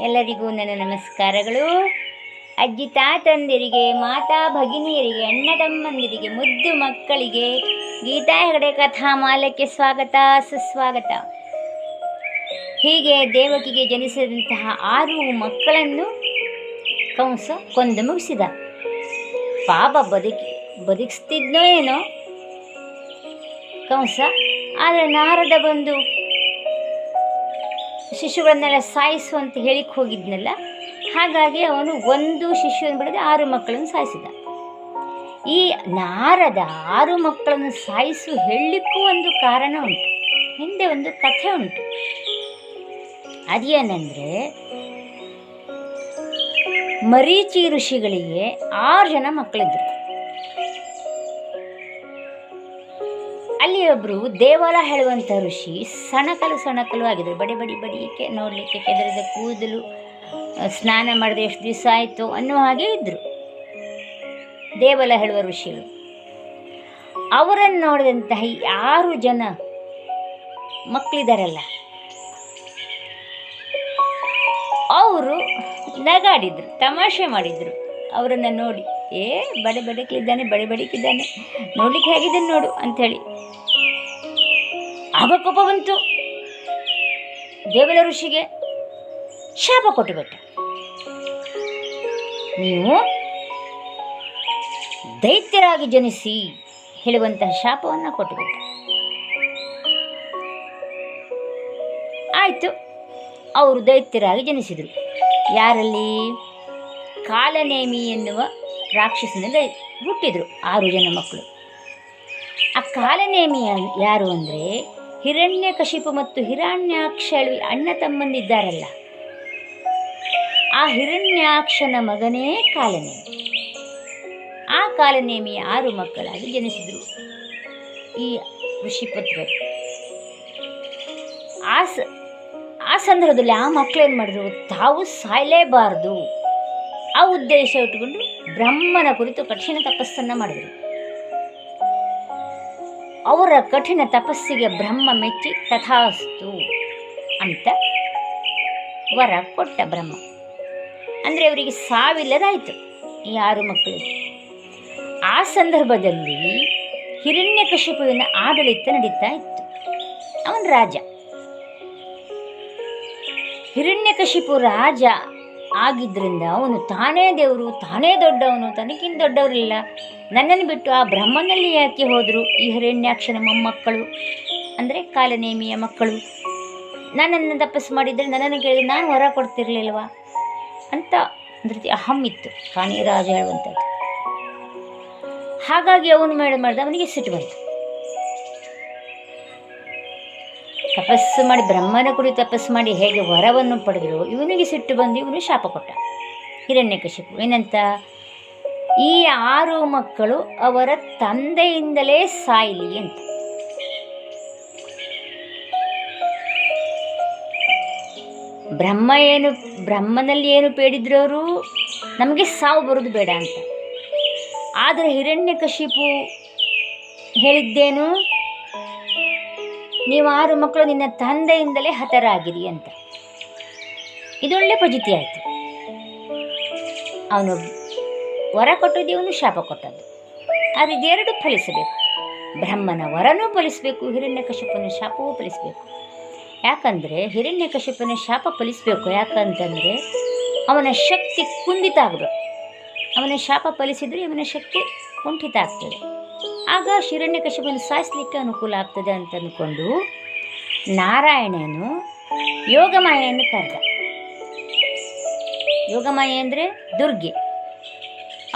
ಎಲ್ಲರಿಗೂ ನನ್ನ ನಮಸ್ಕಾರಗಳು. ಅಜ್ಜಿ ತಾತಂದಿರಿಗೆ, ಮಾತಾ ಭಗಿನಿಯರಿಗೆ, ಅಣ್ಣ ತಮ್ಮಂದಿರಿಗೆ, ಮುದ್ದು ಮಕ್ಕಳಿಗೆ ಗೀತಾ ಹೆಗಡೆ ಕಥಾಮಾಲಕ್ಕೆ ಸ್ವಾಗತ ಸುಸ್ವಾಗತ. ಹೀಗೆ ದೇವಕಿಗೆ ಜನಿಸಿದಂತಹ 6 ಮಕ್ಕಳನ್ನು ಕಂಸ ಕೊಂದು ಮುಗಿಸಿದ. ಪಾಪ ಬದುಕಿಸ್ತಿದ್ನೋ ಏನೋ ಕಂಸ. ಆದರೆ ನಾರದ ಬಂದು ಶಿಶುಗಳನ್ನೆಲ್ಲ ಸಾಯಿಸು ಅಂತ ಹೇಳಿಕ್ಕೆ ಹೋಗಿದ್ನಲ್ಲ, ಹಾಗಾಗಿ ಅವನು ಒಂದು ಶಿಶುವನ್ನು ಬಿಡದೆ 6 ಮಕ್ಕಳನ್ನು ಸಾಯಿಸಿದ. ಈ ನಾರದ 6 ಮಕ್ಕಳನ್ನು ಸಾಯಿಸು ಹೇಳಲಿಕ್ಕೂ ಒಂದು ಕಾರಣ ಉಂಟು, ಹಿಂದೆ ಒಂದು ಕಥೆ ಉಂಟು. ಅದೇನೆಂದರೆ, ಮರೀಚಿ ಋಷಿಗಳಿಗೆ 6 ಜನ ಮಕ್ಕಳಿದ್ರು. ಅಲ್ಲಿ ಒಬ್ಬರು ದೇವಲ ಹೇಳುವಂಥ ಋಷಿ ಸಣಕಲು ಆಗಿದ್ರು. ಬಡಿಕೆ ನೋಡಲಿಕ್ಕೆ ಕೆದರಿದ ಕೂದಲು, ಸ್ನಾನ ಮಾಡಿದ್ರೆ ಎಷ್ಟು ದಿವಸ ಆಯಿತು ಅನ್ನೋ ಹಾಗೆ ಇದ್ದರು ದೇವಲ ಹೇಳುವ ಋಷಿಗಳು. ಅವರನ್ನು ನೋಡಿದಂತಹ 6 ಜನ ಮಕ್ಕಳಿದಾರಲ್ಲ, ಅವರು ನಗಾಡಿದ್ರು, ತಮಾಷೆ ಮಾಡಿದರು. ಅವರನ್ನು ನೋಡಿ, ಬಡಬಡಿಕಿದ್ದಾನೆ ನೋಡ್ಲಿಕ್ಕೆ ಹೇಗಿದ್ದಾನೆ ನೋಡು ಅಂಥೇಳಿ. ಆಗ ಕೋಪ ಬಂತು ದೇವಲ ಋಷಿಗೆ. ಶಾಪ ಕೊಟ್ಟುಬಿಟ್ಟ, ನೀವು ದೈತ್ಯರಾಗಿ ಜನಿಸಿ ಹೇಳುವಂತಹ ಶಾಪವನ್ನು ಕೊಟ್ಟುಬಿಟ್ಟ. ಆಯಿತು, ಅವರು ದೈತ್ಯರಾಗಿ ಜನಿಸಿದರು. ಯಾರಲ್ಲಿ? ಕಾಲನೇಮಿ ಎನ್ನುವ ರಾಕ್ಷಸನಲ್ಲಿ ಹುಟ್ಟಿದರು 6 ಜನ ಮಕ್ಕಳು. ಆ ಕಾಲನೇಮಿ ಯಾರು ಅಂದರೆ, ಹಿರಣ್ಯಕಶಿಪು ಮತ್ತು ಹಿರಣ್ಯಾಕ್ಷ ಅಣ್ಣ ತಮ್ಮಂದಿದ್ದಾರಲ್ಲ, ಆ ಹಿರಣ್ಯಾಕ್ಷನ ಮಗನೇ ಕಾಲನೇಮಿ. ಆ ಕಾಲನೇಮಿಯ 6 ಮಕ್ಕಳಾಗಿ ಜನಿಸಿದರು ಈ ಋಷಿಪುತ್ರರು. ಆ ಸಂದರ್ಭದಲ್ಲಿ ಆ ಮಕ್ಕಳೇನು ಮಾಡಿದ್ರು, ತಾವು ಸಾಯಲೇಬಾರದು ಆ ಉದ್ದೇಶ ಇಟ್ಟುಕೊಂಡು ಬ್ರಹ್ಮನ ಕುರಿತು ಕಠಿಣ ತಪಸ್ಸನ್ನು ಮಾಡಿದರು. ಅವರ ಕಠಿಣ ತಪಸ್ಸಿಗೆ ಬ್ರಹ್ಮ ಮೆಚ್ಚಿ ತಥಾಸ್ತು ಅಂತ ವರ ಕೊಟ್ಟ ಬ್ರಹ್ಮ. ಅಂದರೆ ಅವರಿಗೆ ಸಾವಿಲ್ಲದಾಯಿತು ಈ 6 ಮಕ್ಕಳಿಗೆ. ಆ ಸಂದರ್ಭದಲ್ಲಿ ಹಿರಣ್ಯಕಶಿಪುವಿನ ಆಡಳಿತ ನಡೀತಾ ಇತ್ತು. ಅವನು ರಾಜ. ಹಿರಣ್ಯಕಶಿಪು ರಾಜ ಆಗಿದ್ದರಿಂದ ಅವನು ತಾನೇ ದೇವರು, ತಾನೇ ದೊಡ್ಡವನು, ತನಗಿಂತ ದೊಡ್ಡವರಿಲ್ಲ, ನನ್ನನ್ನು ಬಿಟ್ಟು ಆ ಬ್ರಹ್ಮನಲ್ಲಿ ಯಾಕೆ ಹೋದರು ಈ ಹಿರಣ್ಯಾಕ್ಷನ ಮೊಮ್ಮಕ್ಕಳು ಅಂದರೆ ಕಾಲನೇಮಿಯ ಮಕ್ಕಳು? ನನ್ನನ್ನು ತಪಸ್ಸು ಮಾಡಿದರೆ, ನನ್ನನ್ನು ಕೇಳಿದರೆ ನಾನು ಹೊರ ಕೊಡ್ತಿರ್ಲಿಲ್ವ ಅಂತ ಒಂದು ರೀತಿ ಅಹಂ ಇತ್ತು ಕಾಣಿ ರಾಜ ಹೇಳುವಂಥದ್ದು. ಹಾಗಾಗಿ ಅವನು ಮಾಡಿದ ಅವನಿಗೆ ಸಿಟ್ಟು ಬಂತು. ತಪಸ್ಸು ಮಾಡಿ ಬ್ರಹ್ಮನ ಕುರಿತು ತಪಸ್ಸು ಮಾಡಿ ಹೇಗೆ ವರವನ್ನು ಪಡೆದರು, ಇವನಿಗೆ ಸಿಟ್ಟು ಬಂದು ಇವನು ಶಾಪ ಕೊಟ್ಟ ಹಿರಣ್ಯಕಶಿಪು. ಏನಂತ? ಈ 6 ಮಕ್ಕಳು ಅವರ ತಂದೆಯಿಂದಲೇ ಸಾಯಲಿ ಅಂತ. ಬ್ರಹ್ಮನಲ್ಲಿ ಏನು ಬೇಡಿದ್ರು ಅವರು, ನಮಗೆ ಸಾವು ಬರೋದು ಬೇಡ ಅಂತ. ಆದರೆ ಹಿರಣ್ಯಕಶಿಪು ಹೇಳಿದ್ದೇನು? ನೀವು 6 ಮಕ್ಕಳು ನಿನ್ನ ತಂದೆಯಿಂದಲೇ ಹತರಾಗಿರಿ ಅಂತ. ಇದೊಳ್ಳೆ ಫಜಿತಿ ಆಯಿತು. ಅವನು ವರ ಕೊಟ್ಟದ್ದು, ಇವನು ಶಾಪ ಕೊಟ್ಟದ್ದು. ಆದರೆ ಇದೆರಡು ಫಲಿಸಬೇಕು. ಬ್ರಹ್ಮನ ವರನೂ ಫಲಿಸಬೇಕು, ಹಿರಣ್ಯಕಶಿಪನ ಶಾಪವೂ ಫಲಿಸಬೇಕು. ಯಾಕಂದರೆ ಹಿರಣ್ಯಕಶಿಪನ ಶಾಪ ಫಲಿಸಬೇಕು. ಯಾಕಂತಂದರೆ ಅವನ ಶಕ್ತಿ ಕುಂದಿತ ಆಗಬೇಕು. ಅವನ ಶಾಪ ಫಲಿಸಿದರೆ ಇವನ ಶಕ್ತಿ ಕುಂಠಿತ ಆಗ್ತದೆ. ಆಗ ಹಿರಣ್ಯಕಶಿಪನ ಸಾಯಿಸಲಿಕ್ಕೆ ಅನುಕೂಲ ಆಗ್ತದೆ ಅಂತ ಅಂದ್ಕೊಂಡು ನಾರಾಯಣನು ಯೋಗಮಾಯೆಯನ್ನು ಕರೆದ. ಯೋಗಮಾಯೆ ಅಂದರೆ ದುರ್ಗೆ.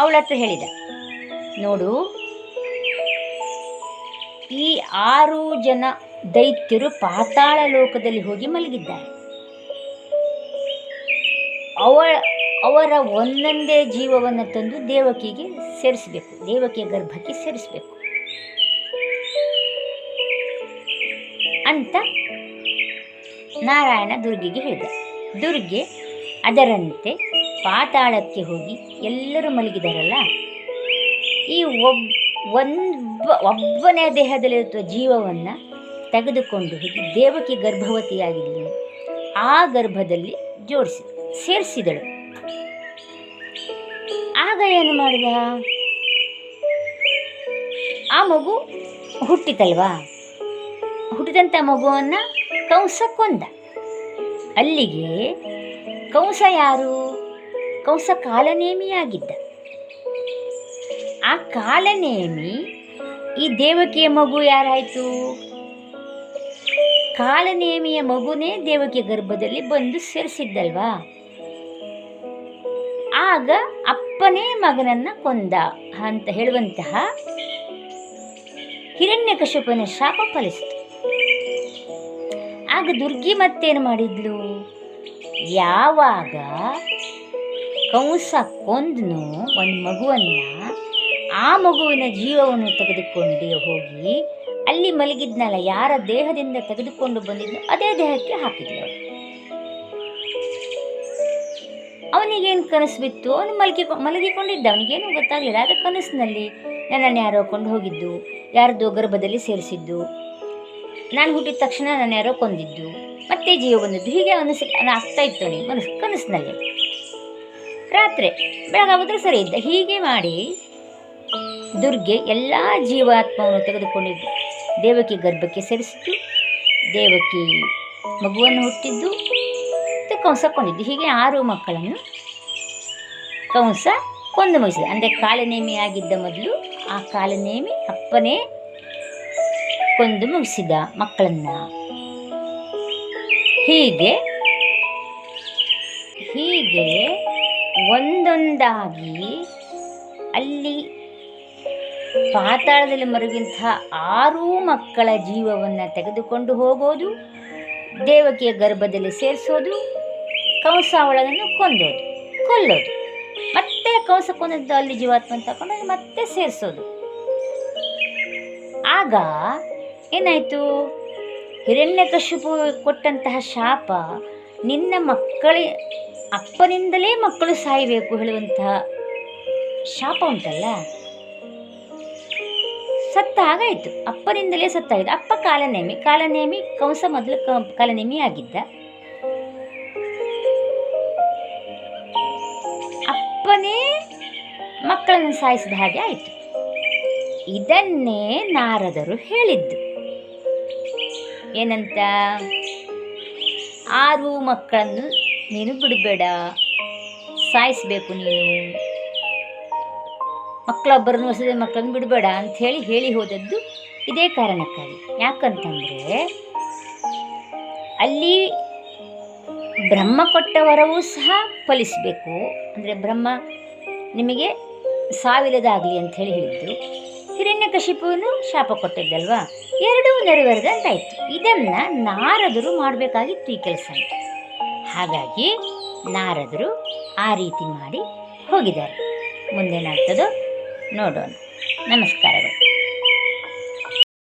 ಅವಳ ಹತ್ರ ಹೇಳಿದ, ನೋಡು, ಈ 6 ಜನ ದೈತ್ಯರು ಪಾತಾಳ ಲೋಕದಲ್ಲಿ ಹೋಗಿ ಮಲಗಿದ್ದಾರೆ. ಅವರ ಒಂದೊಂದೇ ಜೀವವನ್ನು ತಂದು ದೇವಕಿಗೆ ಸೇರಿಸಬೇಕು, ದೇವಕಿಯ ಗರ್ಭಕ್ಕೆ ಸೇರಿಸಬೇಕು ಅಂತ ನಾರಾಯಣ ದುರ್ಗೆಗೆ ಹೇಳಿದ. ದುರ್ಗೆ ಅದರಂತೆ ಪಾತಾಳಕ್ಕೆ ಹೋಗಿ ಎಲ್ಲರೂ ಮಲಗಿದಾರಲ್ಲ, ಈ ಒಬ್ಬನೇ ದೇಹದಲ್ಲಿರುವ ಜೀವವನ್ನು ತೆಗೆದುಕೊಂಡು ಹೋಗಿ ದೇವಕಿ ಗರ್ಭವತಿಯಾಗಿದ್ಲು, ಆ ಗರ್ಭದಲ್ಲಿ ಜೋಡಿಸಿದರು. ಸೇರಿಸಿದಳು. ಆಗ ಏನು ಮಾಡಿದ, ಆ ಮಗು ಹುಟ್ಟಿತಲ್ವಾ, ಹುಟ್ಟಿದಂಥ ಮಗುವನ್ನು ಕಂಸ ಕೊಂದ. ಅಲ್ಲಿಗೆ ಕಂಸ ಯಾರು? ಕಂಸ ಕಾಲನೇಮಿಯಾಗಿದ್ದ. ಆ ಕಾಲನೇಮಿ ಈ ದೇವಕಿಯ ಮಗು ಯಾರಾಯಿತು? ಕಾಲನೇಮಿಯ ಮಗುನೇ ದೇವಕಿಯ ಗರ್ಭದಲ್ಲಿ ಬಂದು ಸೇರಿಸಿದ್ದಲ್ವಾ. ಆಗ ಅಪ್ಪನೇ ಮಗನನ್ನು ಕೊಂದ ಅಂತ ಹೇಳುವಂತಹ ಹಿರಣ್ಯಕಶಿಪುವಿನ ಶಾಪ ಫಲಿಸಿತು. ಆಗ ದುರ್ಗಿ ಮತ್ತೇನು ಮಾಡಿದ್ಲು, ಯಾವಾಗ ಕಂಸ ಕೊಂದನು ಒಂದು ಮಗುವನ್ನು, ಆ ಮಗುವಿನ ಜೀವವನ್ನು ತೆಗೆದುಕೊಂಡು ಹೋಗಿ ಅಲ್ಲಿ ಮಲಗಿದ್ನಲ್ಲ, ಯಾರ ದೇಹದಿಂದ ತೆಗೆದುಕೊಂಡು ಬಂದಿದ್ನೋ ಅದೇ ದೇಹಕ್ಕೆ ಹಾಕಿದ್ಲು. ಅವನಿಗೇನು ಕನಸು ಬಿತ್ತು, ಅವನು ಮಲಗಿಕೊಂಡಿದ್ದ, ಅವನಿಗೇನು ಗೊತ್ತಾಗಲಿಲ್ಲ. ಆದರೆ ಕನಸಿನಲ್ಲಿ ನನ್ನನ್ನು ಯಾರೋ ಕೊಂಡು ಹೋಗಿದ್ದು, ಯಾರದೋ ಗರ್ಭದಲ್ಲಿ ಸೇರಿಸಿದ್ದು, ನಾನು ಹುಟ್ಟಿದ ತಕ್ಷಣ ನಾನು ಯಾರೋ ಕೊಂದಿದ್ದು, ಮತ್ತೆ ಜೀವ ಬಂದಿದ್ದು, ಹೀಗೆ ಆಗ್ತಾ ಇತ್ತು ಅವನಿಗೆ ಕನಸಿನಲ್ಲಿ. ರಾತ್ರಿ ಬೆಳಗಾಗಿದ್ರೆ ಸರಿ ಇದ್ದ. ಹೀಗೆ ಮಾಡಿ ದುರ್ಗೆ ಎಲ್ಲ ಜೀವಾತ್ಮವನ್ನು ತೆಗೆದುಕೊಂಡಿದ್ದು ದೇವಕಿ ಗರ್ಭಕ್ಕೆ ಸೇರಿಸಿದ್ದು, ದೇವಕಿ ಮಗುವನ್ನು ಹುಟ್ಟಿದ್ದು, ಮತ್ತು ಕಂಸ ಕೊಂದಿದ್ದು. ಹೀಗೆ 6 ಮಕ್ಕಳನ್ನು ಕಂಸ ಕೊಂದು ಮುಗಿಸಿದ. ಅಂದರೆ ಕಾಲನೇಮಿ ಆಗಿದ್ದ ಮೊದಲು ಆ ಕಾಲನೇಮಿ ಅಪ್ಪನೇ ಕೊಂದು ಮುಗಿಸಿದ ಮಕ್ಕಳನ್ನು. ಹೀಗೆ ಒಂದೊಂದಾಗಿ ಅಲ್ಲಿ ಪಾತಾಳದಲ್ಲಿ ಮರುಗಿಂತಹ 6 ಮಕ್ಕಳ ಜೀವವನ್ನು ತೆಗೆದುಕೊಂಡು ಹೋಗೋದು, ದೇವಕಿಯ ಗರ್ಭದಲ್ಲಿ ಸೇರಿಸೋದು, ಕಂಸ ಅವಳನ್ನು ಕೊಲ್ಲೋದು, ಮತ್ತೆ ಕಂಸ ಕೊಂದದ್ದು ಅಲ್ಲಿ ಜೀವಾತ್ಮ ತಗೊಂಡು ಮತ್ತೆ ಸೇರಿಸೋದು. ಆಗ ಏನಾಯಿತು, ಹಿರಣ್ಯಕಶಿಪು ಕೊಟ್ಟಂತಹ ಶಾಪ, ನಿನ್ನ ಅಪ್ಪನಿಂದಲೇ ಮಕ್ಕಳು ಸಾಯಬೇಕು ಹೇಳುವಂತಹ ಶಾಪ ಉಂಟಲ್ಲ, ಸತ್ತಾಗಾಯಿತು. ಅಪ್ಪನಿಂದಲೇ ಸತ್ತಾಗಿದೆ. ಅಪ್ಪ ಕಾಲನೇಮಿ ಕಂಸ ಮೊದಲು ಕಾಲನೇಮಿ ಆಗಿದ್ದ. ಅಪ್ಪನೇ ಮಕ್ಕಳನ್ನು ಸಾಯಿಸಿದ ಹಾಗೆ ಆಯಿತು. ಇದನ್ನೇ ನಾರದರು ಹೇಳಿದ್ದು. ಏನಂತ, 6 ಮಕ್ಕಳನ್ನು ನೀನು ಬಿಡಬೇಡ, ಸಾಯಿಸಬೇಕು, ನೀನು ಮಕ್ಕಳೊಬ್ಬರನ್ನು ಹೊಸದೇ ಮಕ್ಕಳನ್ನು ಬಿಡಬೇಡ ಅಂಥೇಳಿ ಹೇಳಿ ಹೋದದ್ದು ಇದೇ ಕಾರಣಕ್ಕಾಗಿ. ಯಾಕಂತಂದರೆ ಅಲ್ಲಿ ಬ್ರಹ್ಮ ಕೊಟ್ಟ ವರವೂ ಸಹ ಫಲಿಸಬೇಕು. ಅಂದರೆ ಬ್ರಹ್ಮ ನಿಮಗೆ ಸಾವಿಲ್ಲದಾಗಲಿ ಅಂಥೇಳಿ ಹೇಳಿದ್ದು, ಹಿರಣ್ಯಕಶಿಪುವನ್ನು ಶಾಪ ಕೊಟ್ಟಿದ್ದಲ್ವಾ, ಎರಡೂ ನೆರವೇರಿದಂತಾಯಿತು. ಇದನ್ನು ನಾರದರು ಮಾಡಬೇಕಾಗಿತ್ತು ಈ ಕೆಲಸ. ಹಾಗಾಗಿ ನಾರದರು ಆ ರೀತಿ ಮಾಡಿ ಹೋಗಿದ್ದಾರೆ. ಮುಂದೇನಾಗ್ತದೋ ನೋಡೋಣ. ನಮಸ್ಕಾರಗಳು.